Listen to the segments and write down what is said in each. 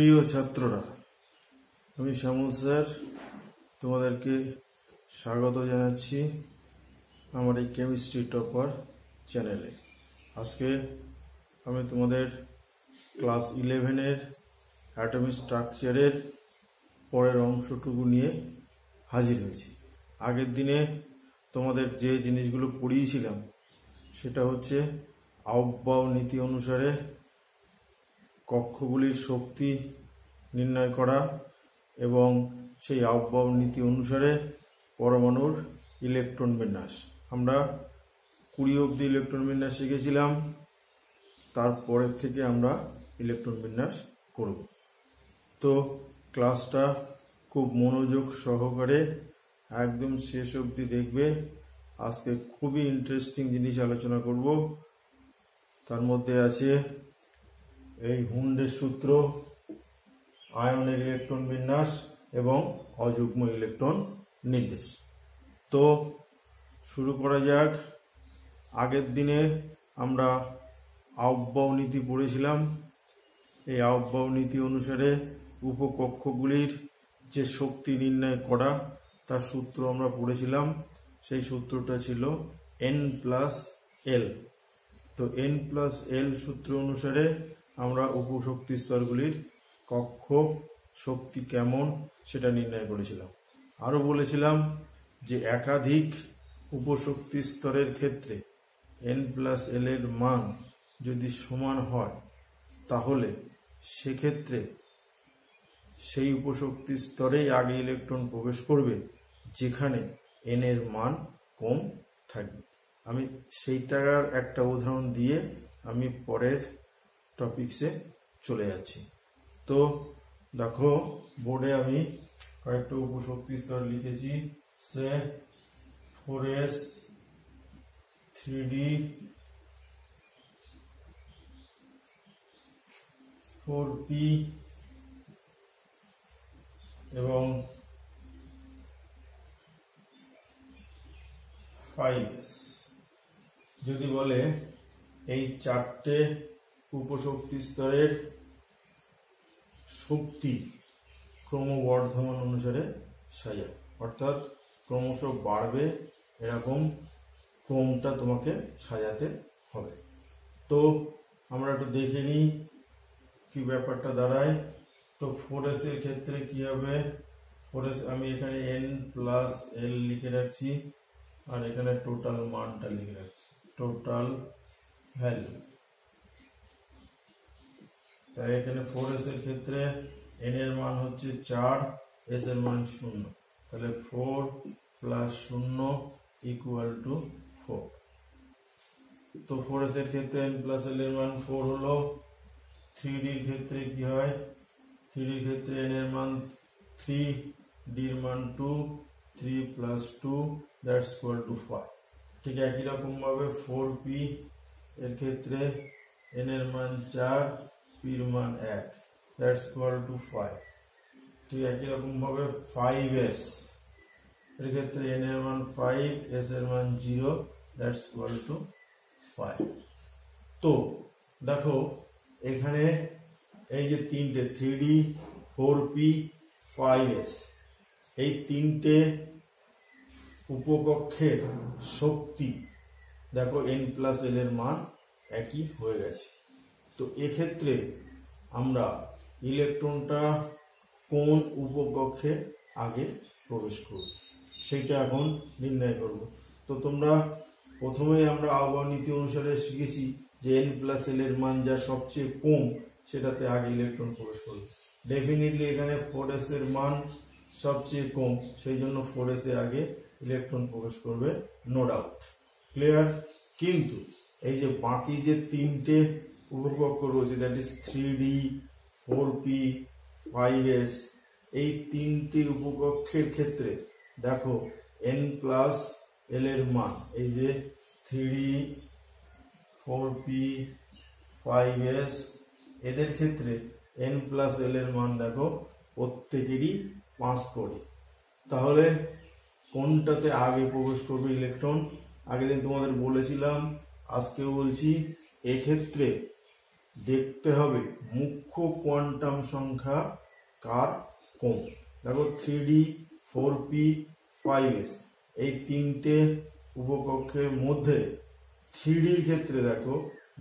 প্রিয় ছাত্ররা, আমি শ্যামল স্যার তোমাদেরকে স্বাগত জানাচ্ছি আমার এই কেমিস্ট্রি টপার চ্যানেলে। আজকে আমি তোমাদের ক্লাস 11-এর অ্যাটমিক স্ট্রাকচারের পরের অংশটুকু নিয়ে হাজির হয়েছি। আগের দিনে তোমাদের যে জিনিসগুলো পড়িয়েছিলাম সেটা হচ্ছে আউফবাউ নীতি অনুসারে কক্ষগুলির শক্তি নির্ণয় করা এবং সেই আউফবাউ নীতি অনুসারে পরমাণুর ইলেকট্রন বিন্যাস। আমরা 20 অবধি ইলেকট্রন বিন্যাস শিখেছিলাম, তারপরের থেকে আমরা ইলেকট্রন বিন্যাস করব। তো ক্লাসটা খুব মনোযোগ সহকারে একদম শেষ অবধি দেখবে। আজকে খুবই ইন্টারেস্টিং জিনিস আলোচনা করব। তার মধ্যে আছে এই হুন্ডের সূত্র, আয়নের ইলেকট্রন বিন্যাস এবং অযুগ্ম ইলেকট্রন নির্দেশ। তো শুরু করা যাক। আগের দিনে আমরা আউফবাউ নীতি পড়েছিলাম। এই আউফবাউ নীতি অনুসারে উপকক্ষগুলির যে শক্তি নির্ণয় করা তার সূত্র আমরা পড়েছিলাম। সেই সূত্রটা ছিল N+L। তো N+L সূত্র অনুসারে আমরা উপশক্তি স্তরগুলির কক্ষ শক্তি কেমন সেটা নির্ণয় করেছিলাম। আরও বলেছিলাম যে একাধিক উপশক্তি স্তরের ক্ষেত্রে N+L এর মান যদি সমান হয় তাহলে সেক্ষেত্রে সেই উপশক্তি স্তরেই আগে ইলেকট্রন প্রবেশ করবে যেখানে N এর মান কম থাকবে। আমি সেইটার একটা উদাহরণ দিয়ে আমি পরের টপিকসে চলে যাচ্ছি। তো দেখো, বোর্ডে আমি কয়েকটা উপশক্তি স্তর লিখেছি। সে 4s, 3d, 4p এবং 5s। যদি বলে এই চারটে উপশক্তি স্তরের শক্তি ক্রমবর্ধমান অনুসারে সাজাও, অর্থাৎ ক্রমশ বাড়বে এরকম ক্রমটা তোমাকে সাজাতে হবে। তো আমরা একটু দেখে নিই কি ব্যাপারটা দাঁড়ায়। তো 4s এর ক্ষেত্রে কি হবে? 4s আমি এখানে N+L লিখে রাখছি আর এখানে টোটাল মানটা লিখে রাখছি, টোটাল ভ্যালু। তাই এখানে 4s এর ক্ষেত্রে N এর মান হচ্ছে 4, S এর মান 0, তাহলে 4 + 0 = 4। তো 4s এর ক্ষেত্রে N+L এর মান 4 হলো। 3d এর ক্ষেত্রে কি হয়? 3d এর ক্ষেত্রে N এর মান 3, d এর মান 2, 3 + 2 = 5। ঠিক একই রকম ভাবে 4p এর ক্ষেত্রে N এর মান 4, p এর মান 1 = 5। ঠিক একই রকম ভাবে 5s এর ক্ষেত্রে N এর মান 5, S এর মান 0 = 5। তো দেখো এখানে এই যে তিনটে 3d, 4p, 5s, এই তিনটে উপকক্ষের শক্তি দেখো N+L এর মান একই হয়ে গেছে। তো এক্ষেত্রে আমরা ইলেকট্রনটা কোন উপকক্ষে আগে প্রবেশ করব সেটা এখন নির্ণয় করব। তো তোমরা প্রথমেই আমরা আউফবাউ নীতি অনুসারে শিখেছি যে N+L এর মান যা সবচেয়ে কম সেটাতে আগে ইলেকট্রন প্রবেশ করবে। ডেফিনেটলি এখানে 4s এর মান সবচেয়ে কম, সেই জন্য 4s এ আগে ইলেকট্রন প্রবেশ করবে, নো ডাউট, ক্লিয়ার। কিন্তু এই যে বাকি যে তিনটে উপকক্ষ রয়েছে, that is 3d, 4p, 5s, এই তিনটি উপকক্ষের ক্ষেত্রে দেখো N+L এর মান, এই যে 3d, 4p, 5s, এদের ক্ষেত্রে N+L এর মান দেখো প্রত্যেকেরই 5 করে। তাহলে কোনটাতে আগে প্রবেশ করবে ইলেকট্রন? আগের দিন তোমাদের বলেছিলাম, আজকেও বলছি, এক্ষেত্রে দেখতে হবে মুখ্য কোয়ান্টাম সংখ্যা কার কম। দেখো 3D 4p 5s এই তিনটে উপকক্ষের মধ্যে 3Dর ক্ষেত্রে দেখো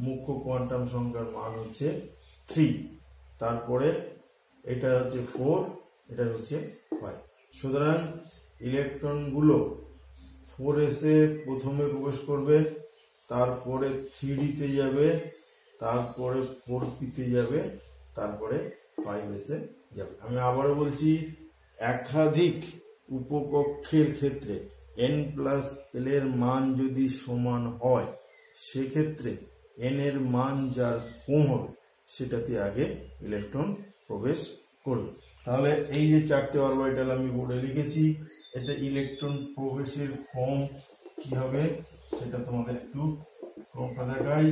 মুখ্য কোয়ান্টাম সংখ্যার মান হচ্ছে 3, তারপরে এটা হচ্ছে 4, এটা হচ্ছে 5। সুতরাং ইলেকট্রনগুলো 4s এ প্রথমে প্রবেশ করবে, তারপরে 3D-তে যাবে, তারপরে 4p তে যাবে, তারপরে 5s এ যাবে। আমি আবারও বলছি, একাধিক উপকক্ষের ক্ষেত্রে n+l এর মান যদি সমান হয়, সেক্ষেত্রে n এর মান যার কম হবে সেটাতে আগে ইলেকট্রন প্রবেশ করবে। তাহলে এই যে চারটে অরবিটাল আমি বোর্ডে লিখেছি, এটা ইলেকট্রন প্রবেশের ক্রম কি হবে সেটা তোমাদের একটু ক্রমটা দেখাই,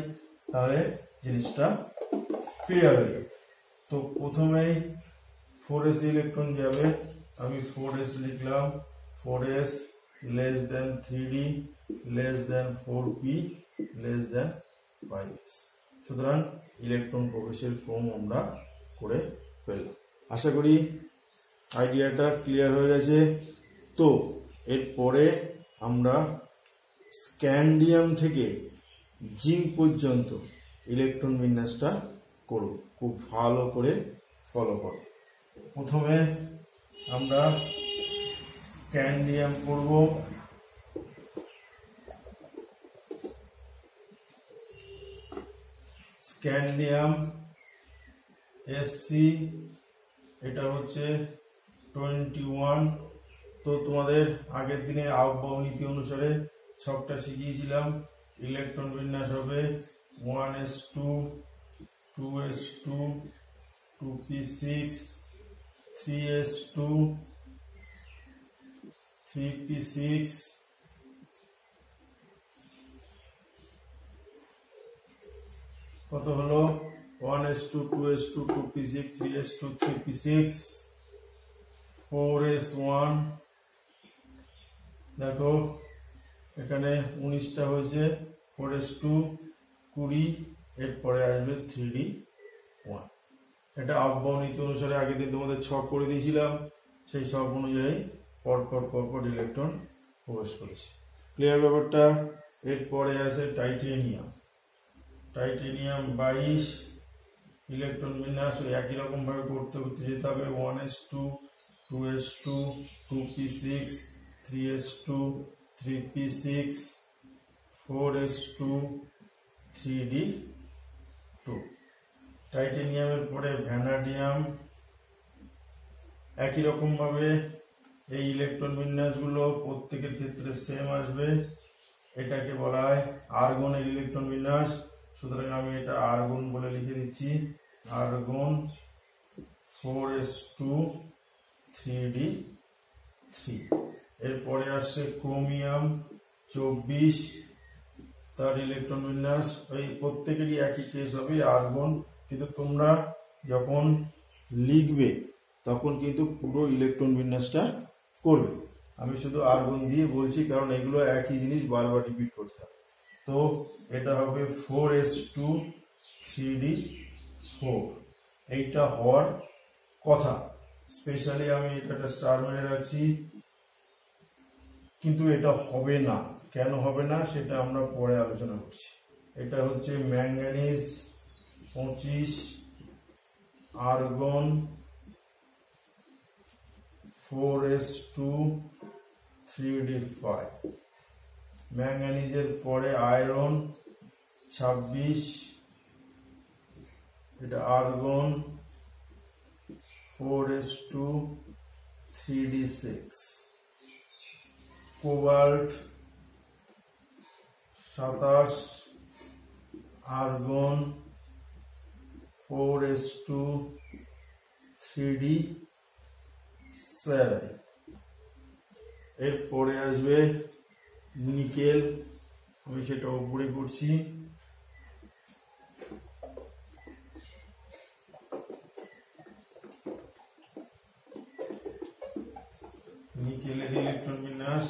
তাহলে জিনিসটা ক্লিয়ার হয়ে যাবে। তো প্রথমেই 4s ইলেকট্রন যাবে, আমি 4s লিখলাম, 4s less than 3D less than 4p less than 5s। সুতরাং ইলেকট্রন প্রবেশের ক্রম আমরা করে ফেললাম। আশা করি আইডিয়াটা ক্লিয়ার হয়ে গেছে। তো এরপরে আমরা স্ক্যান্ডিয়াম থেকে জিঙ্ক পর্যন্ত ইলেকট্রন বিন্যাসটা করব, খুব ভালো করে ফলো করো। প্রথমে আমরা স্ক্যান্ডিয়াম করব। স্ক্যান্ডিয়াম SC এটা হচ্ছে 21। তো তোমাদের আগের দিনের আহ্বায়ক নীতি অনুসারে সবটা শিখিয়েছিলাম। ইলেকট্রন বিন্যাস হবে 1s2 2s2 2p6 3s2 3p6 কত হলো 1s2 2s2 2p6 3s2 3p6 4s1। দেখো এখানে 19টা হয়েছে, 4s2 20, এরপরে আসবে 3d1। এটা আহ্বায়ক নীতি অনুসারে আগের দিন তোমাদের ছক করে দিয়েছিলাম, সেই ছক অনুযায়ী পরপর ইলেকট্রন প্রবেশ করেছে। ক্লিয়ার ব্যাপারটা? এরপরে আছে টাইটেনিয়াম। টাইটেনিয়াম 22 ইলেকট্রন বিন্যাস একই রকম ভাবে করতে যেতে হবে, 1s2 2s2 2p6 3s2 3p6 4s2 3d2। টাইটেনিয়ামের পরে ভ্যানাডিয়াম, একই রকম ভাবে এই ইলেকট্রন বিন্যাসগুলো প্রত্যেকের ক্ষেত্রে সেম আসবে। এটাকে বলা হয় আর্গনের ইলেকট্রন বিন্যাস। সুতরাং আমি এটা আর্গন বলে লিখে দিচ্ছি, আর্গন 4s2 3d3। এরপরে আসছে ক্রোমিয়াম 24, তার ইলেকট্রন বিন্যাস ওই প্রত্যেকেরই একই কেস হবে, আর্গন, কিন্তু তোমরা যখন লিখবে তখন কিন্তু পুরো ইলেকট্রন বিন্যাসটা করবে। আমি শুধু আর্গন দিয়ে বলছি কারণ এগুলো একই জিনিস বারবার রিপিট করতে হবে। তো এটা হবে 4s2 3d4, এইটা হওয়ার কথা। স্পেশালি আমি এটা স্টার মেরে রাখছি, কিন্তু এটা হবে না। কেন হবে না সেটা আমরা পরে আলোচনা করছি। এটা হচ্ছে ম্যাঙ্গানিজ 25, আর্গন 4s2 3d5। ম্যাঙ্গানিজের পরে আয়রন 26, এটা argon 4s2 3d6। Cobalt 27, argon 4s2 3d7। এরপরে আসবে নিকেল, আমি সেটা উপরে করছি। নিকেলের ইলেকট্রন বিন্যাস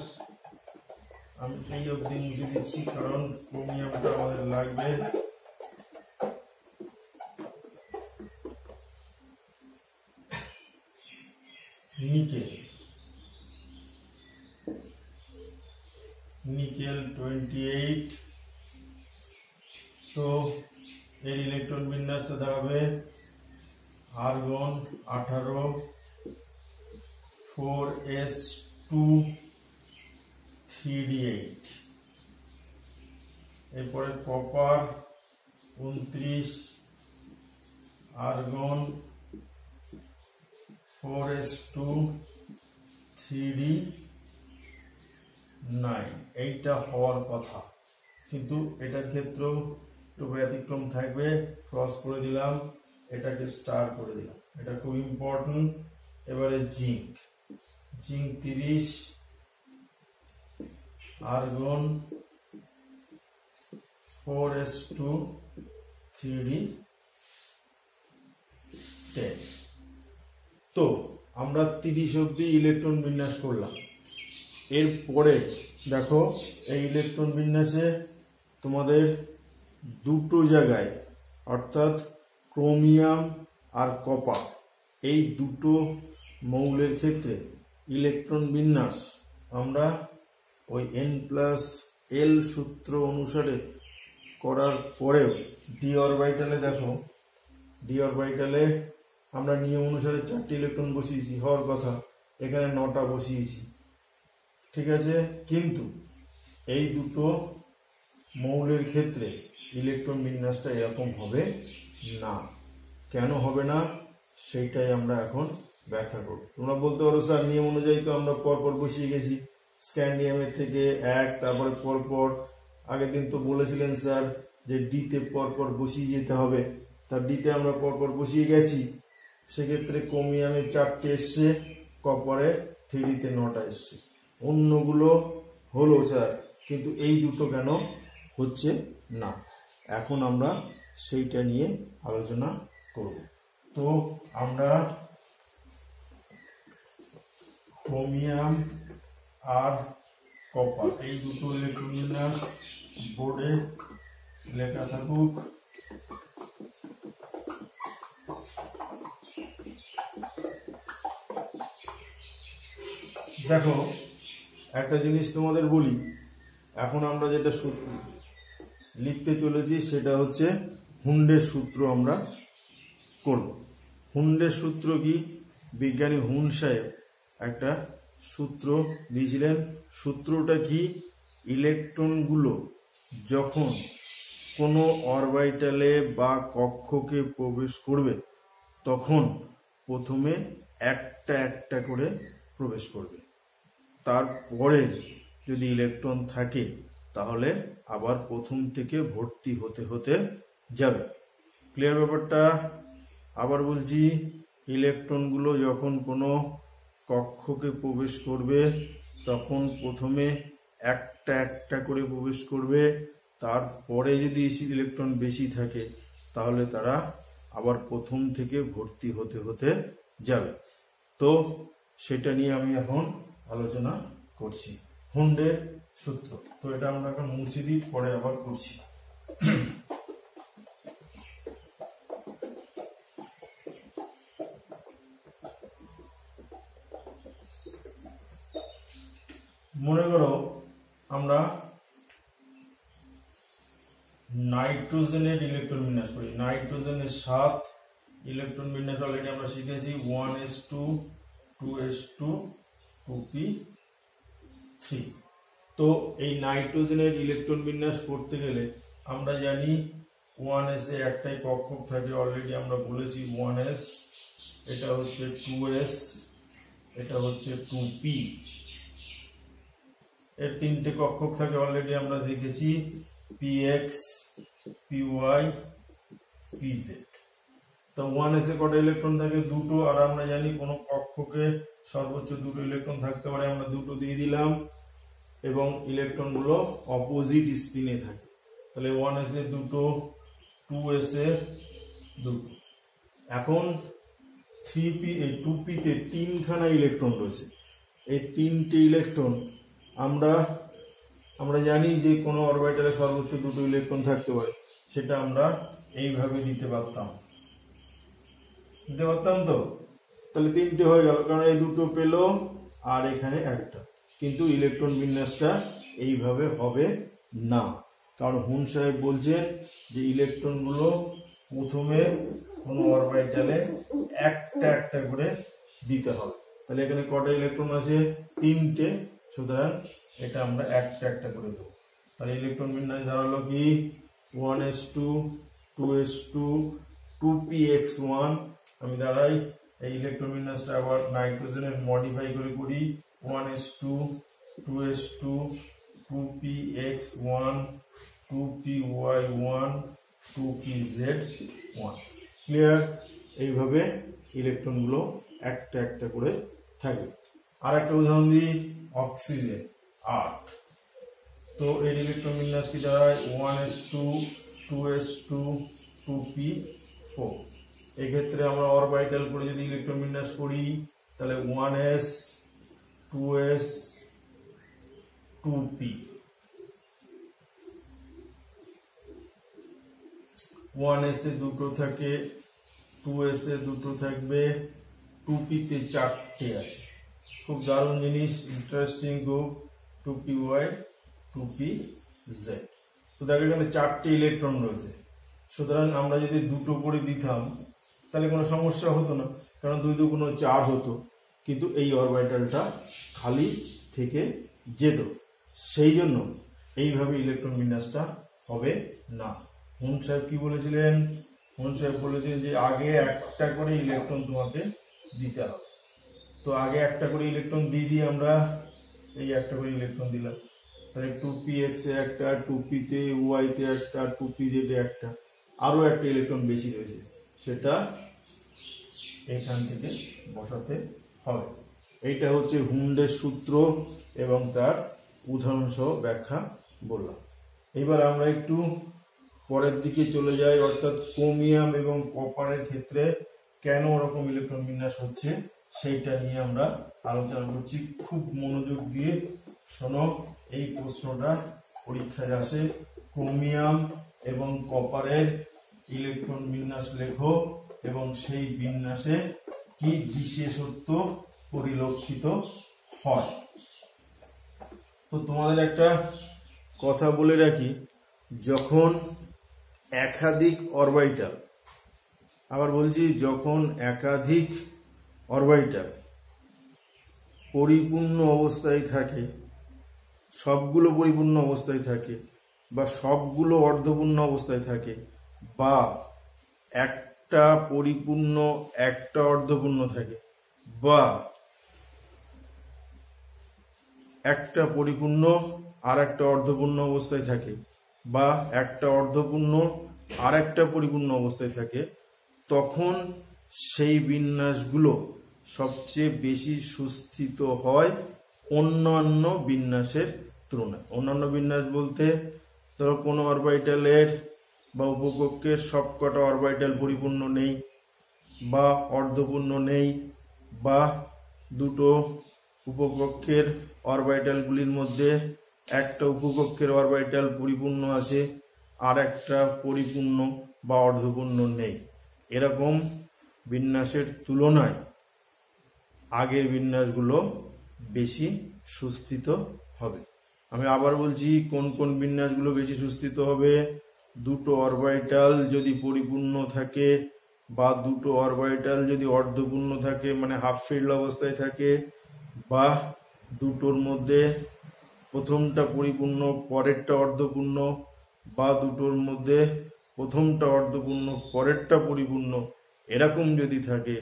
আমি এই অবধি মুছে দিচ্ছি কারণ ক্রোমিয়ামটা আমাদের লাগবে। Nickel, nickel 28। তো এর ইলেকট্রন বিন্যাসটা দাঁড়াবে আর্গন 18 4s2 3d8। এরপরে কপার 29 আর্গন 4s2 3d9। এইটা হওয়ার কথা, কিন্তু এটার ক্ষেত্রেও একটু ব্যতিক্রম থাকবে। ক্রস করে দিলাম, এটাকে স্টার করে দিলাম, এটা খুব ইম্পর্টেন্ট। এবারে zinc, zinc 30 argon 4s2 3d10। তো আমরা 30 অব্দি ইলেকট্রন বিন্যাস করলাম। এরপরে দেখো এই ইলেকট্রন বিন্যাসে তোমাদের দুটো জায়গায়, অর্থাৎ ক্রোমিয়াম আর কপার, এই দুটো মৌলের ক্ষেত্রে ইলেকট্রন বিন্যাস আমরা ওই n+l সূত্র অনুসারে করার পরেও ডি অরবিটালে দেখো, ডি অরবিটালে আমরা নিয়ম অনুসারে 4টি ইলেকট্রন বসিয়েছি, হওয়ার কথা এখানে 9টা বসিয়েছি, ঠিক আছে। কিন্তু এই দুটো মৌলের ক্ষেত্রে ইলেকট্রন বিন্যাসটা এরকম হবে না। কেন হবে না সেইটাই আমরা এখন ব্যাখ্যা করব। তোমরা বলতে পারো স্যার নিয়ম অনুযায়ী তো আমরা পরপর বসিয়ে গেছি, স্ক্যান্ডিয়ামের থেকে 1, তারপরে পরপর আগের দিন তো বলেছিলেন স্যার যে ডিতে পরপর বসিয়ে যেতে হবে, তার ডিতে আমরা পরপর বসিয়ে গেছি। সেক্ষেত্রে ক্রোমিয়ামে 4টে এসছে, কপারে 3ডিতে 9টা এসছে। অন্যগুলো হলো স্যার, কিন্তু এই দুটো কেন হচ্ছে না, এখন আমরা সেইটা নিয়ে আলোচনা করব। তো আমরা ক্রোমিয়াম আর কপার এই দুটো ইলেকট্রন বিন্যাস বোর্ডে লেখা থাকুক। দেখো একটা জিনিস তোমাদের বলি, এখন আমরা যেটা সূত্র লিখতে চলেছি সেটা হচ্ছে হুন্ডের সূত্র আমরা করব। হুন্ডের সূত্র কি? বিজ্ঞানী হুন সাহেব একটা সূত্র দিয়েছিলেন। সূত্রটা কি? ইলেকট্রনগুলো যখন কোনো অরবিটালে বা কক্ষকে প্রবেশ করবে তখন প্রথমে একটা একটা করে প্রবেশ করবে, তারপরে যদি ইলেকট্রন থাকে তাহলে আবার প্রথম থেকে ভর্তি হতে হতে যাবে। ক্লিয়ার ব্যাপারটা? আবার বলছি, ইলেকট্রনগুলো যখন কোনো কক্ষকে প্রবেশ করবে তখন প্রথমে একটা একটা করে প্রবেশ করবে, তারপরে যদি ইলেকট্রন বেশি থাকে তাহলে তারা আবার প্রথম থেকে ভর্তি হতে হতে যাবে। তো সেটা নিয়ে আমি এখন আলোচনা করছি, হুন্ডের সূত্র। তো এটা আমরা এখন মুছে দিই, পরে আবার করছি। মনে করো আমরা নাইট্রোজেনের ইলেকট্রন বিন্যাস করি। নাইট্রোজেনের 7 ইলেকট্রন বিন্যাস অলরেডি আমরা শিখেছি, 1s2 2s2 2p3। তো এই নাইট্রোজেনের ইলেকট্রন বিন্যাস করতে গেলে আমরা জানি 1s এ একটাই কক্ষক থাকে, অলরেডি আমরা বলেছি 1s, এটা হচ্ছে 2s, এটা হচ্ছে 2p। এর 3টে কক্ষক থাকে, অলরেডি আমরা দেখেছি, px py pz। তো 1s এ কটা ইলেকট্রন থাকে? 2টো। আর আমরা জানি কোন কক্ষকে সর্বোচ্চ 2টো ইলেকট্রন থাকতে পারে, আমরা 2টো দিয়ে দিলাম, এবং ইলেকট্রনগুলো অপোজিট স্পিনে থাকে। তাহলে 1s এ 2টো, 2s এ 2টো। এখন 3p 2p তে 3খানা ইলেকট্রন রয়েছে। এই 3টে ইলেকট্রন আমরা জানি যে কোনো অরবিটালে সর্বোচ্চ 2টো ইলেকট্রন থাকতে পারে, সেটা আমরা এইভাবে দিতে পারতাম তো। তাহলে 3টে হয়ে গেল, কারণ এই দুটো পেলো আর এখানে একটা। কিন্তু ইলেকট্রন বিন্যাসটা এইভাবে হবে না, কারণ হুন সাহেব বলছেন যে ইলেকট্রনগুলো প্রথমে কোনো অরবিটালে একটা একটা করে দিতে হবে। তাহলে এখানে কটা ইলেকট্রন আছে? 3টে, সুতরাং এটা আমরা একটা একটা করে দেবো। তাহলে ইলেকট্রন বিন্যাস দাঁড়ালো কি 1s2 2s2 2px1। আমি দাঁড়াই এই ইলেকট্রন বিন্যাসটা আবার নাইট্রোজেনের মডিফাই করে করি 1s2 2s2 2px1 2py1 2pz1। Clear? এইভাবে ইলেকট্রনগুলো একটা একটা করে থাকবে। আর একটা উদাহরণ দিই, অক্সিজেন 8। তো এর ইলেকট্রন বিন্যাস কি দাঁড়ায় 1s2 2s2 2p4। এক্ষেত্রে আমরা অরবিটাল করে যদি ইলেকট্রন বিন্যাস করি তাহলে 1s 2s 2p, 1s এ দুটো থাকে, 2s এ দুটো থাকবে, 2p তে 4টে আছে। খুব দারুণ জিনিস, ইন্টারেস্টিং খুব। 2py 2pz। তো দেখো এখানে 4টে ইলেকট্রন রয়েছে, সুতরাং আমরা যদি দুটো করে দিতাম তাহলে কোনো সমস্যা হতো না, কারণ 2 2 গুণ 4 হতো, কিন্তু এই অরবিটালটা খালি থেকে যেত। সেই জন্য এইভাবে ইলেকট্রন বিন্যাসটা হবে না। হুন সাহেব কি বলেছিলেন? হুন সাহেব বলেছিলেন যে আগে একটা করে ইলেকট্রন তোমাকে দিতে হবে। তো আগে একটা করে ইলেকট্রন দিয়ে দিই আমরা, এই একটা করে ইলেকট্রন দিলাম। তাহলে 2px এ একটা, 2p তে y তে একটা, 2pz এ একটা, আরো একটা ইলেকট্রন বেশি রয়েছে, সেটা এখান থেকে বসাতে হবে। এইটা হচ্ছে হুন্ডের সূত্র এবং তার উদাহরণ সহ ব্যাখ্যা বললাম। এবার আমরা একটু পরের দিকে চলে যাই, অর্থাৎ ক্রোমিয়াম এবং কপারের ক্ষেত্রে কেন ওরকম ইলেকট্রন বিন্যাস হচ্ছে সেইটা নিয়ে আমরা আলোচনা করছি। খুব মনোযোগ দিয়ে শোনো, এই প্রশ্নটা পরীক্ষায় আসে। ক্রোমিয়াম এবং কপারের ইলেকট্রন বিন্যাস লেখো এবং সেই বিন্যাসে কি বিশেষত্ব পরিলক্ষিত হয়। তো তোমাদের একটা কথা বলে রাখি, যখন একাধিক অরবিটাল, আবার বলছি, যখন একাধিক অরবিটাল পরিপূর্ণ অবস্থায় থাকে, সবগুলো পরিপূর্ণ অবস্থায় থাকে বা সবগুলো অর্ধপূর্ণ অবস্থায় থাকে, বা একটা পরিপূর্ণ একটা অর্ধপূর্ণ থাকে, বা একটা পরিপূর্ণ আর একটা অর্ধপূর্ণ অবস্থায় থাকে, বা একটা অর্ধপূর্ণ আর একটা পরিপূর্ণ অবস্থায় থাকে, তখন সেই বিন্যাসগুলো সবচেয়ে বেশি সুস্থিত হয় অন্যান্য বিন্যাসের তুলনায়। অন্যান্য বিন্যাস বলতে ধরো কোনো অরবিটালের বা উপকক্ষের সবকটা অরবিটাল পরিপূর্ণ নেই বা অর্ধপূর্ণ নেই, বা দুটো উপকক্ষের অরবিটালগুলির মধ্যে একটা উপকক্ষের অরবিটাল পরিপূর্ণ আছে আর একটা পরিপূর্ণ বা অর্ধপূর্ণ নেই, এরকম বিন্যাসের তুলনায় আগের বিন্যাসগুলো বেশি সুস্থিত হবে। আমি আবার বলছি, কোন কোন বিন্যাসগুলো বেশি সুস্থিত হবে? দুটো অরবিটাল যদি পরিপূর্ণ থাকে বা দুটো অরবিটাল যদি অর্ধপূর্ণ থাকে, মানে হাফ ফিল্ড অবস্থায় থাকে, বা দুটোর মধ্যে প্রথমটা পরিপূর্ণ পরেরটা অর্ধপূর্ণ, বা দুটোর মধ্যে প্রথমটা অর্ধপূর্ণ পরেরটা পরিপূর্ণ, এরকম যদি থাকে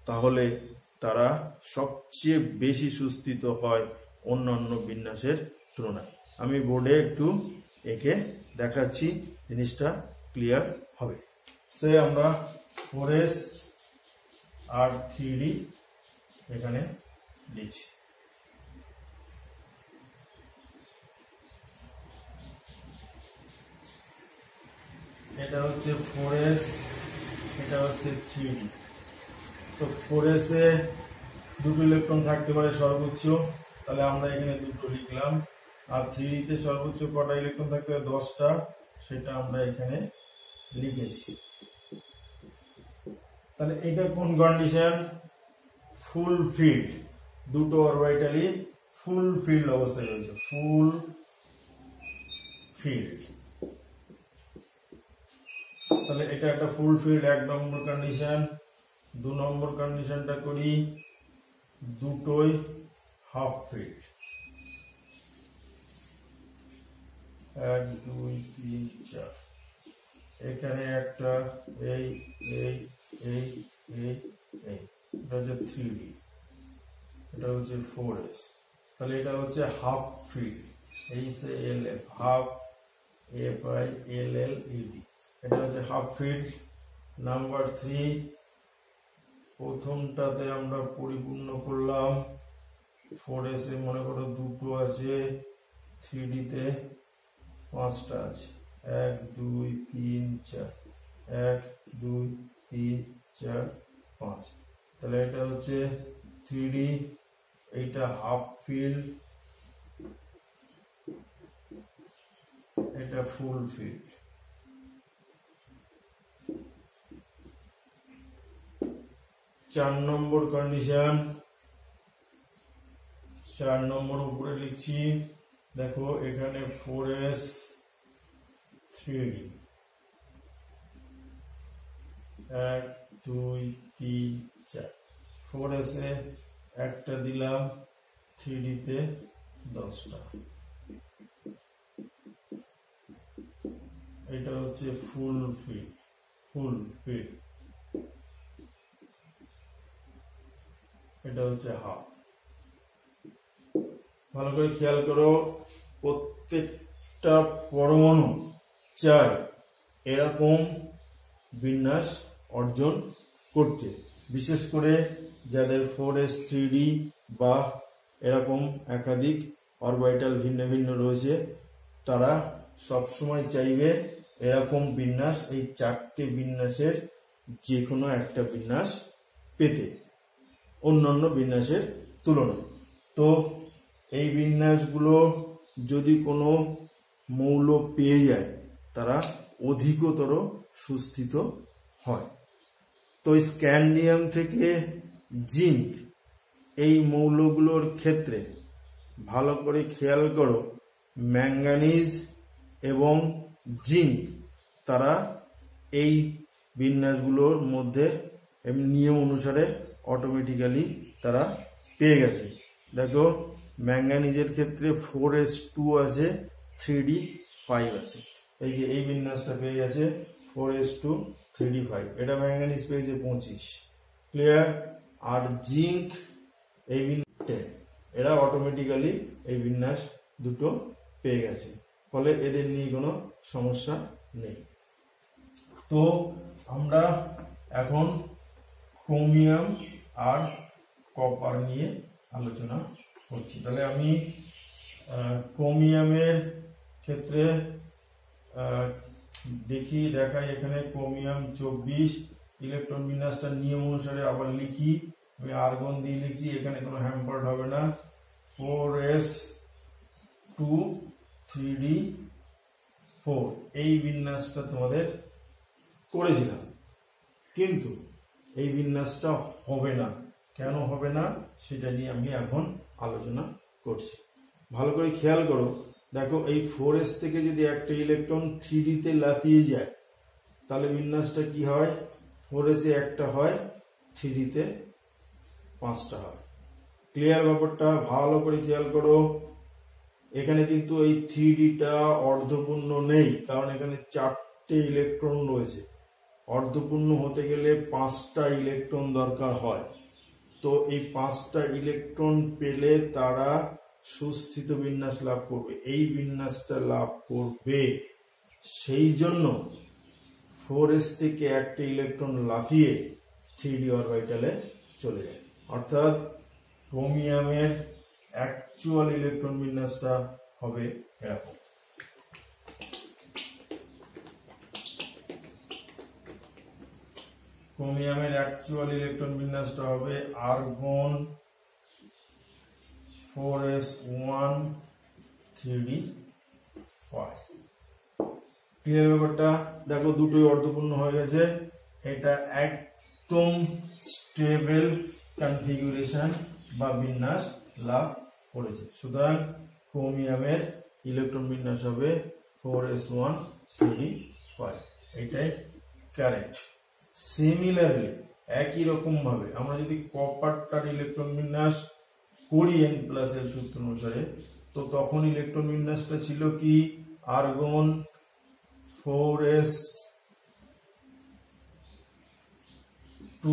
তাহলে তারা সবচেয়ে বেশি সুস্থিত হয় অন্যান্য বিন্যাসের তুলনায়। আমি বোর্ডে একটু এঁকে দেখাচ্ছি, জিনিসটা ক্লিয়ার হবে। সে আমরা 4s আর 3d এখানে দিচ্ছি। এটা হচ্ছে 4s, এটা হচ্ছে 3d। তো 4s এ দুটো ইলেকট্রন থাকতে পারে সর্বোচ্চ, তাহলে আমরা এখানে দুটো লিখলাম। আর 3d তে সর্বোচ্চ কটা ইলেকট্রন থাকতে পারে? 10টা, সেটা আমরা এখানে লিখেছি। তাহলে এটা কোন কন্ডিশন? ফুল ফিল্ড, দুটো অরবিটালই ফুল ফিল্ড অবস্থায় রয়েছে, ফুল ফিল্ড। তাহলে এটা একটা ফুল ফিল্ড, 1 নম্বর কন্ডিশন। 2 নম্বর কন্ডিশনটা করি, দুটোই হাফ ফিল্ড। 1 2 3 4, এখানে একটা, এই এই এই এই এই, এটা হচ্ছে 3D, এটা হচ্ছে 4s। তাহলে এটা হচ্ছে half field, HLF, half FILLED, এটা হচ্ছে হাফ ফিল্ড। নাম্বার 3, প্রথমটাতে আমরা পরিপূর্ণ করলাম, 4s এ মনে করো দুটো আছে, 3D তে 5টা আছে, 1 2 3 4, 1 2 3 4 5। তাহলে এটা হচ্ছে 3D, এইটা হাফ ফিল্ড, এটা ফুল ফিল্ড। চার নম্বর কন্ডিশন, 4 নম্বর উপরে লিখছি, দেখো এখানে 4s 3D, 1 2 3 4, 4s এ একটা দিলাম, 3D তে 10টা। এটা হচ্ছে ফুল ফিল্ড, ফুল ফিল্ড, এটা হচ্ছে হাফ। ভালো করে খেয়াল করো, প্রত্যেকটা পরমাণু চাই এরকম বিন্যাস অর্জন করতে, বিশেষ করে যাদের 4s 3D বা এরকম একাধিক অরবিটাল ভিন্ন ভিন্ন রয়েছে, তারা সবসময় চাইবে এরকম বিন্যাস, এই 4টে বিন্যাসের যে কোনো একটা বিন্যাস পেতে অন্যান্য বিন্যাসের তুলনায়। তো এই বিন্যাসগুলো যদি কোনো মৌল পেয়ে যায়, তারা অধিকতর সুস্থিত হয়। তো স্ক্যান্ডিয়াম থেকে জিঙ্ক, এই মৌলগুলোর ক্ষেত্রে ভালো করে খেয়াল করো, ম্যাঙ্গানিজ এবং জিঙ্ক তারা এই বিন্যাসগুলোর মধ্যে নিয়ম অনুসারে অটোমেটিক্যালি তারা পেয়ে গেছে। দেখো ম্যাঙ্গানিজের ক্ষেত্রে 4s2 আছে, 3D 5 আছে, এই যে এই বিন্যাসটা পেয়ে গেছে 4s2 3D 5, এটা ম্যাঙ্গানিজ পেয়েছে 25, ক্লিয়ার। আর জিঙ্ক এই বিন্যাস, এরা অটোমেটিক্যালি এই বিন্যাস দুটো পেয়ে গেছে, ফলে এদের নিয়ে কোনো সমস্যা নেই। তো আমরা এখন ক্রোমিয়াম আর কপার নিয়ে আলোচনা করছি। তাহলে আমি ক্রোমিয়ামের ক্ষেত্রে দেখাই, এখানে ক্রোমিয়াম 24, ইলেকট্রন বিন্যাসটা নিয়ম অনুসারে আবার লিখি, আমি আর্গন দিয়ে লিখছি, এখানে কোনো হ্যাম্পার্ড হবে না, 4s2 3D 4, এই বিন্যাসটা তোমাদের করেছিলাম, কিন্তু এই বিন্যাসটা হবে না, কেন হবে না সেটা নিয়ে আমি এখন আলোচনা করছি। ভালো করে খেয়াল করো, দেখো এই 4s থেকে যদি একটা ইলেকট্রন 3D তে লাফিয়ে যায়, তাহলে বিন্যাসটা কি হয়, 4s এ একটা হয়, 3D তে 5টা হয়। ক্লিয়ার ব্যাপারটা? ভালো করে খেয়াল করো, এখানে কিন্তু এই 3Dটা অর্ধপূর্ণ নেই, কারণ এখানে 4টে ইলেকট্রন রয়েছে, অর্ধপূর্ণ হতে গেলে 5টা ইলেকট্রন দরকার হয়। তো এই 5টা ইলেকট্রন পেলে তারা সুস্থিত বিন্যাস লাভ করবে, এই বিন্যাসটা লাভ করবে, সেই জন্য 4s থেকে একটা ইলেকট্রন লাফিয়ে 3D অরবিটালে চলে যায়। অর্থাৎ ক্রোমিয়ামের অ্যাকচুয়াল ইলেকট্রন বিন্যাসটা হবে এরকম। ক্রোমিয়ামের অ্যাকচুয়াল ইলেকট্রন বিন্যাসটা হবে আর্গন 4s1 3D 5। ক্লিয়ার ব্যাপারটা? দেখো দুটোই অর্ধপূর্ণ হয়ে গেছে, এটা একদম স্টেবল কনফিগুরেশন বা বিন্যাস লাভ করেছে। সুতরাং ক্রোমিয়ামের ইলেকট্রন বিন্যাস হবে 4s1 3d5, এটাই কারেক্ট। সিমিলারলি একই রকম ভাবে আমরা যদি কপারটার ইলেকট্রন বিন্যাস করি n+l সূত্র অনুসারে, তো তখন ইলেকট্রন বিন্যাসটা ছিল কি আর্গন 4s2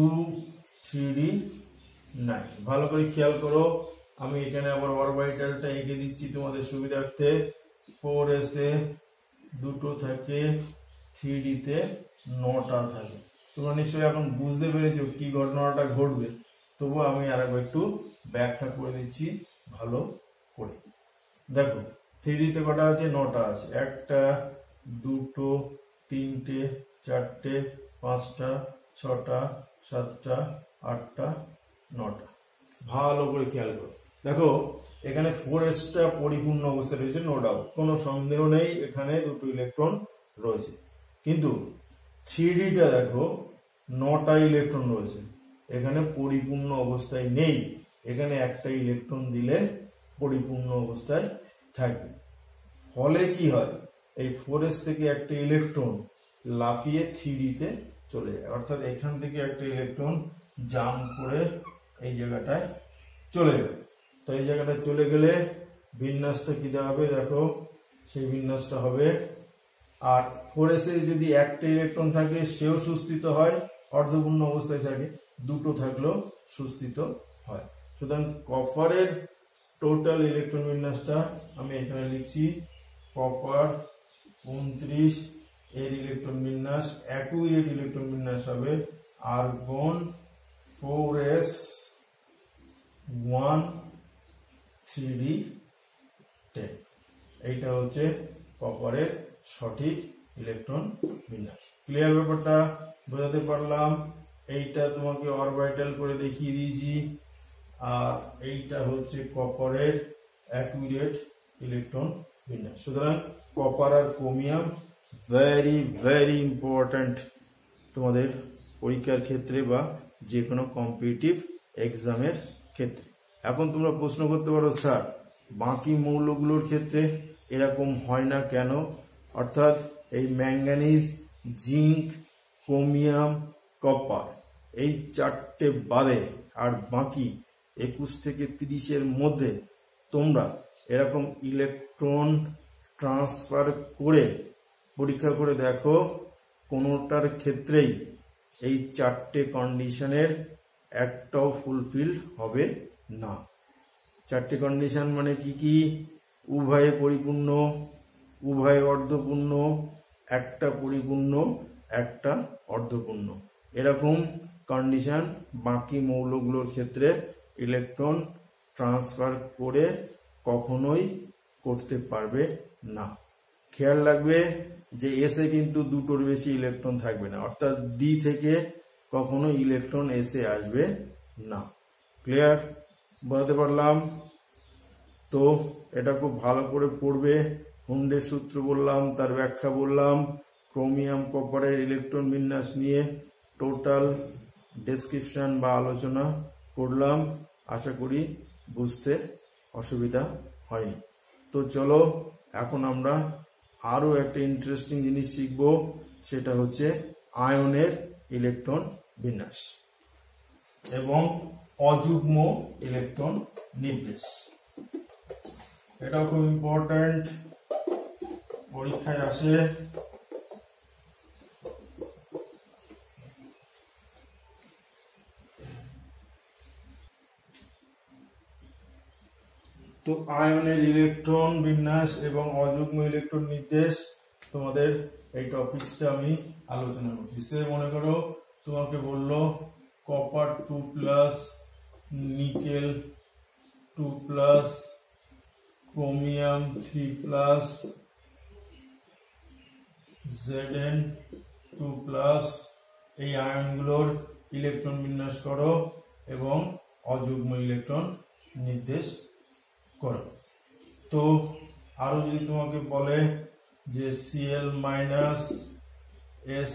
3d9। ভালো করে খেয়াল করো, আমি এখানে আবার অরবিটালটা এঁকে দিচ্ছি তোমাদের সুবিধার্থে। 4s এ দুটো থাকে, 3d তে 9টা থাকে। তোমরা নিশ্চয়ই এখন বুঝতে পেরেছো কি ঘটনাটা ঘটবে, তবু আমি আরেকবার একটু ব্যাখ্যা করে দিচ্ছি ভালো করে। দেখো 3d তে কটা আছে? 9টা আছে। 1টা 2টো 3টে 4টে 5টা 6টা 7টা 8টা 9টা। ভালো করে খেয়াল করো, দেখো এখানে 4s টা পরিপূর্ণ অবস্থায় রয়েছে, নো ডাউট, কোনো সন্দেহ নেই এখানে দুটো ইলেকট্রন রয়েছে। কিন্তু 3d টা দেখো 9টা ইলেকট্রন রয়েছে, এখানে পরিপূর্ণ অবস্থায় নেই। এখানে একটা ইলেকট্রন দিলে পরিপূর্ণ অবস্থায় থাকবে। ফলে কি হয়, এই 4s থেকে একটা ইলেকট্রন লাফিয়ে 3d তে চলে যায়, অর্থাৎ এখান থেকে একটা ইলেকট্রন জাম্প করে এই জায়গাটায় চলে যাবে। তো এই জায়গাটা চলে গেলে বিন্যাসটা কি দাঁড়াবে দেখো, সেই বিন্যাসটা হবে, আর 4s এ যদি একটা ইলেকট্রন থাকে সেও সুস্থিত হয়, অর্ধপূর্ণ অবস্থায় থাকে, দুটো থাকলেও সুস্থিত হয়। সুতরাং কপারের টোটাল ইলেকট্রন বিন্যাসটা আমি এখানে লিখছি, কপার 29 এর ইলেকট্রন বিন্যাস, অ্যাকুরেট ইলেকট্রন বিন্যাস হবে আর্গন 4s1 3d10। এইটা হচ্ছে কপারের সঠিক ইলেকট্রন বিন্যাস। ক্লিয়ার? ব্যাপারটা বোঝাতে পারলাম? এইটা তোমাকে অরবিটাল করে দেখিয়ে দিয়েছি, আর এইটা হচ্ছে কপারের অ্যাকুরেট ইলেকট্রন বিন্যাস। সুতরাং কপার আর ক্রোমিয়াম ভেরি ভেরি ইম্পর্ট্যান্ট তোমাদের পরীক্ষার ক্ষেত্রে বা যে কোনো কম্পিটিটিভ এক্সামের ক্ষেত্রে। এখন তোমরা প্রশ্ন করতে পারো, স্যার বাকি মৌলগুলোর ক্ষেত্রে এরকম হয় না কেন? অর্থাৎ এই ম্যাঙ্গানিজ, জিঙ্ক, ক্রোমিয়াম, কপার, এই চারটে বাদে আর বাকি 21 থেকে 30-এর মধ্যে তোমরা এরকম ইলেকট্রন ট্রান্সফার করে পরীক্ষা করে দেখো, কোনোটার ক্ষেত্রেই এই চারটে কন্ডিশনের একটাও ফুলফিল হবে না। চারটে কন্ডিশন মানে কি কি? উভয়ে পরিপূর্ণ, উভয়ে অর্ধপূর্ণ, একটা পরিপূর্ণ, একটা অর্ধপূর্ণ, এরকম কন্ডিশন বাকি মৌলগুলোর ক্ষেত্রে ইলেকট্রন ট্রান্সফার করে কখনোই করতে পারবে না। খেয়াল রাখবে যে এসে কিন্তু দুটোর বেশি ইলেকট্রন থাকবে না, অর্থাৎ ডি থেকে কখনো ইলেকট্রন এসে আসবে না। ক্লিয়ার? বলতে পারলাম? তো এটা খুব ভালো করে পড়বে। হুন্ডের সূত্র বললাম, তার ব্যাখ্যা বললাম, ক্রোমিয়াম কপারের ইলেকট্রন বিন্যাস নিয়ে টোটাল ডেসক্রিপশন বা আলোচনা করলাম। আশা করি বুঝতে অসুবিধা হয়নি। তো চলো এখন আমরা আরো একটা ইন্টারেস্টিং জিনিস শিখব, সেটা হচ্ছে আয়নের ইলেকট্রন বিন্যাস এবং অযুগ্ম ইলেকট্রন নির্দেশ। এটাও খুব ইম্পর্ট্যান্ট, পরীক্ষায় আসে। তো আয়নের ইলেকট্রন বিন্যাস এবং অযুগ্ম ইলেকট্রন নির্দেশ, তোমাদের এই টপিকসটা আমি আলোচনা করছি। সে মনে করো তোমাকে বললো কপার 2+, নিকেল 2+, ক্রোমিয়াম 3+, Zn 2+, এই আয়নগুলোর ইলেকট্রন বিন্যাস করো এবং অযুগ্ম ইলেকট্রন নির্দেশ করো। তো আরো যদি তোমাকে বলে যে Cl-, S-, S++,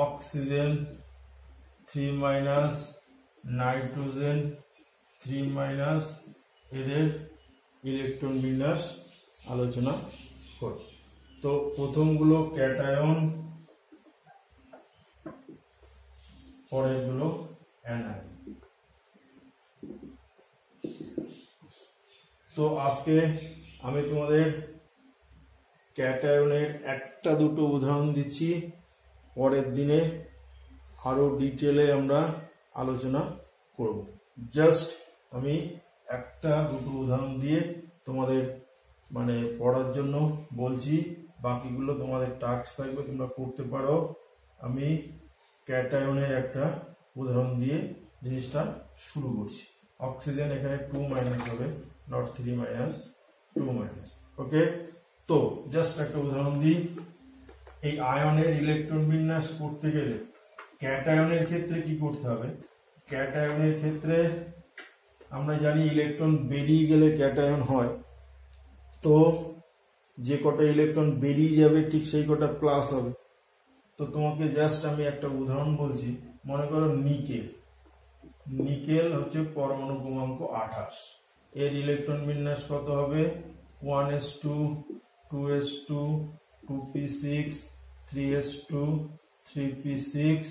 oxygen 3 minus, nitrogen 3 minus, এদের ইলেকট্রন বিন্যাস আলোচনা করব। তো প্রথমগুলো ক্যাটায়ন, পরেরগুলো অ্যানায়ন। তো আজকে আমি তোমাদের ক্যাটায়নের একটা দুটো উদাহরণ দিচ্ছি, পরের দিনে আরো ডিটেলে আমরা আলোচনা করব। জাস্ট আমি একটা দুটো উদাহরণ দিয়ে তোমাদের মানে পড়ার জন্য বলছি, বাকিগুলো তোমাদের টাস্ক থাকবে, তোমরা করতে পারো। আমি ক্যাটায়নের একটা উদাহরণ দিয়ে জিনিসটা শুরু করছি। অক্সিজেন এখানে 2 মাইনাস হবে, নট 3 মাইনাস, 2 মাইনাস। ওকে, তো জাস্ট একটা উদাহরণ দিই। এই আয়নের ইলেকট্রন বিন্যাস করতে গেলে ক্যাটায়নের ক্ষেত্রে কি করতে হবে? ক্যাটায়নের ক্ষেত্রে আমরা জানি ইলেকট্রন বেরিয়ে গেলে ক্যাটায়ন হয়, তো যে কটা ইলেকট্রন বেরিয়ে যাবে ঠিক সেই কটা প্লাস হবে। তো তোমাকে জাস্ট আমি একটা উদাহরণ বলছি। মনে করো নিকেল, নিকেল হচ্ছে পরমাণু ক্রমাঙ্ক 28, এর ইলেকট্রন বিন্যাস কত হবে? 1s2, 2s2, 2p6, 3s2, 3p6,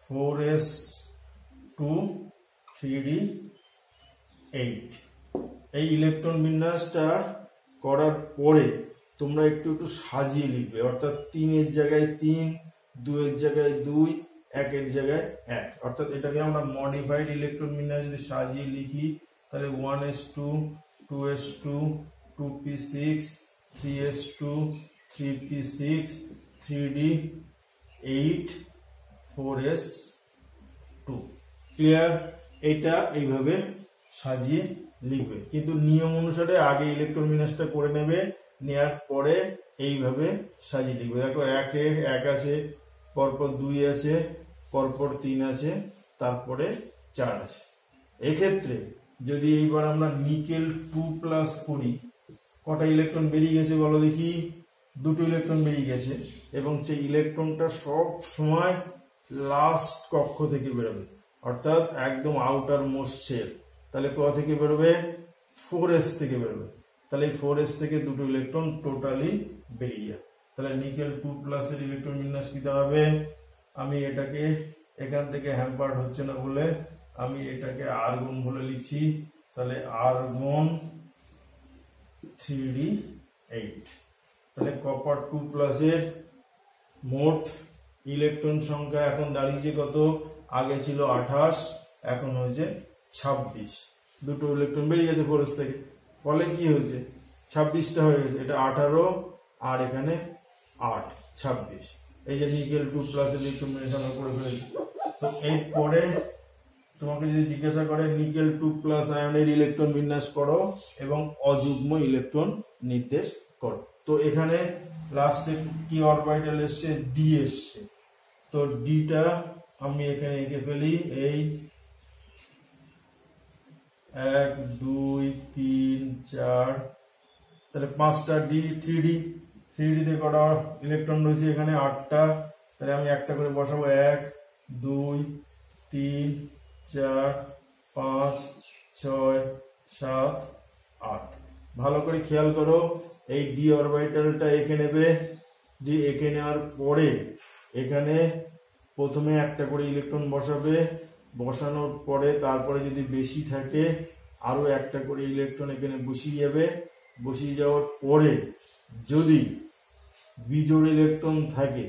4s2, 3d8। এই ইলেকট্রন বিন্যাসটা করার পরে তোমরা একটু একটু সাজিয়ে লিখবে, অর্থাৎ 3 এর জায়গায় 3, 2 এর জায়গায় 2, 1 এর জায়গায় 1। অর্থাৎ এটাকে আমরা মডিফাইড ইলেকট্রন বিন্যাস যদি সাজিয়ে লিখি তাহলে 1s2, 2s2, 2p6, 3s2, 3p6, 3d8, 4s2। Clear? এটা এইভাবে সাজিয়ে লিখবে, কিন্তু নিয়ম অনুসারে আগে ইলেকট্রন বিন্যাসটা করে নেবে, নেওয়ার পরে এইভাবে সাজিয়ে লিখবে। দেখো 1 আছে, পরপর 2 আছে, পরপর 3 আছে, তারপরে 4 আছে। এক্ষেত্রে যদি এইবার আমরা নিকেল 2+ করি, কটা ইলেকট্রন বেরিয়ে গেছে বলো দেখি? 2টো ইলেকট্রন বেরিয়ে গেছে, এবং সেই ইলেকট্রনটা সব সময় লাস্ট কক্ষ থেকে বেরোবে, অর্থাৎ একদম আউটার মোস্ট শেল। তাহলে কোথা থেকে বেরোবে? 4s থেকে বেরোবে। তাহলে 4s থেকে 2টো ইলেকট্রন টোটালি বেরিয়ে যাবে। তাহলে নিকেল 2+ এর ইলেকট্রন বিন্যাস কি দাঁড়াবে? আমি এটাকে এখান থেকে হ্যাম্পার্ড হচ্ছে না বলে আমি এটাকে আর্গন বলে লিখছি। তাহলে আর্গন 3d8। তাহলে কপার 2+ এর মোট ইলেকট্রন সংখ্যা এখন দাঁড়িয়েছে কত? আগে ছিল 28, এখন হয়েছে 26। 2টো ইলেকট্রন বেরিয়ে গেছে 4s থেকে, ফলে কি হয়েছে? 26টা হয়ে গেছে। এটা 18 আর এখানে 8, 26। এই যে নিকেল 2+ এর ইলেকট্রন বিন্যাস আমরা করে ফেলেছি। তো এরপরে তোমাকে যদি জিজ্ঞাসা করে নিকেল 2+ আয়নের ইলেকট্রন বিন্যাস করো এবং অযুগ্ম ইলেকট্রন নির্দেশ করো, তো এখানে লাস্টে কি অরবিটাল এসছে? ডি এসছে। তো ডিটা আমি এখানে এঁকে ফেলি, এই 1 2 3 4, তাহলে 5টা ডি, 3d তে কটা ইলেকট্রন রয়েছে? এখানে 8টা। তাহলে আমি একটা করে বসাবো, 1 2 3 4 5 6 7 8। ভালো করে খেয়াল করো, এই ডি অরবিটালটা এঁকে নেবে। ডি এঁকে নেওয়ার পরে এখানে প্রথমে একটা করে ইলেকট্রন বসাবে, বসানোর পরে তারপরে যদি বেশি থাকে আরো একটা করে ইলেকট্রন এখানে বসিয়ে যাবে। বসিয়ে যাওয়ার পরে যদি বিজোড় ইলেকট্রন থাকে,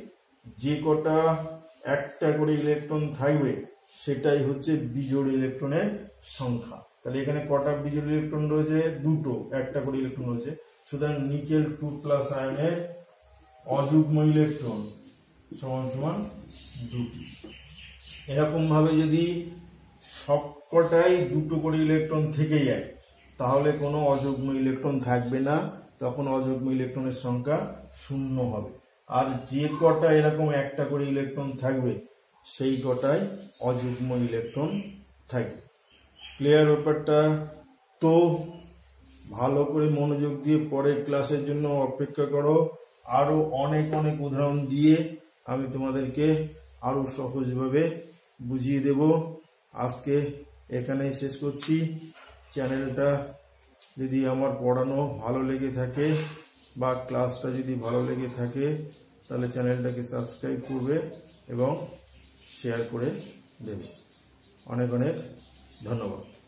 যে কটা একটা করে ইলেকট্রন থাকবে সেটাই হচ্ছে বিজোড় ইলেকট্রনের সংখ্যা। তাহলে এখানে কটা বিজোড় ইলেকট্রন রয়েছে? 2টো, একটা করে ইলেকট্রন রয়েছে। সুতরাং নিকেল 2+ আয়নের অযুগ্ম ইলেকট্রন সমান সমান 2টি। এরকম ভাবে যদি সবকটাই 2টো করে ইলেকট্রন থেকে যায় তাহলে কোনো অযুগ্ম ইলেকট্রন থাকবে না, তখন অযুগ্ম ইলেকট্রনের সংখ্যা 0 হবে। আর যে কটা এরকম একটা করে ইলেকট্রন থাকবে সেই কটাই অযুগ্ম ইলেকট্রন থাকবে। ক্লিয়ার ব্যাপারটা? তো ভালো করে মনোযোগ দিয়ে পরের ক্লাসের জন্য অপেক্ষা করো। আরো অনেক অনেক উদাহরণ দিয়ে আমি তোমাদেরকে আরও সহজভাবে বুঝিয়ে দেব। আজকে এখানেই শেষ করছি। চ্যানেলটা যদি আমার পড়ানো ভালো লেগে থাকে বা ক্লাসটা যদি ভালো লেগে থাকে তাহলে চ্যানেলটাকে সাবস্ক্রাইব করবে এবং শেয়ার করে দেবে। অনেক অনেক ধন্যবাদ।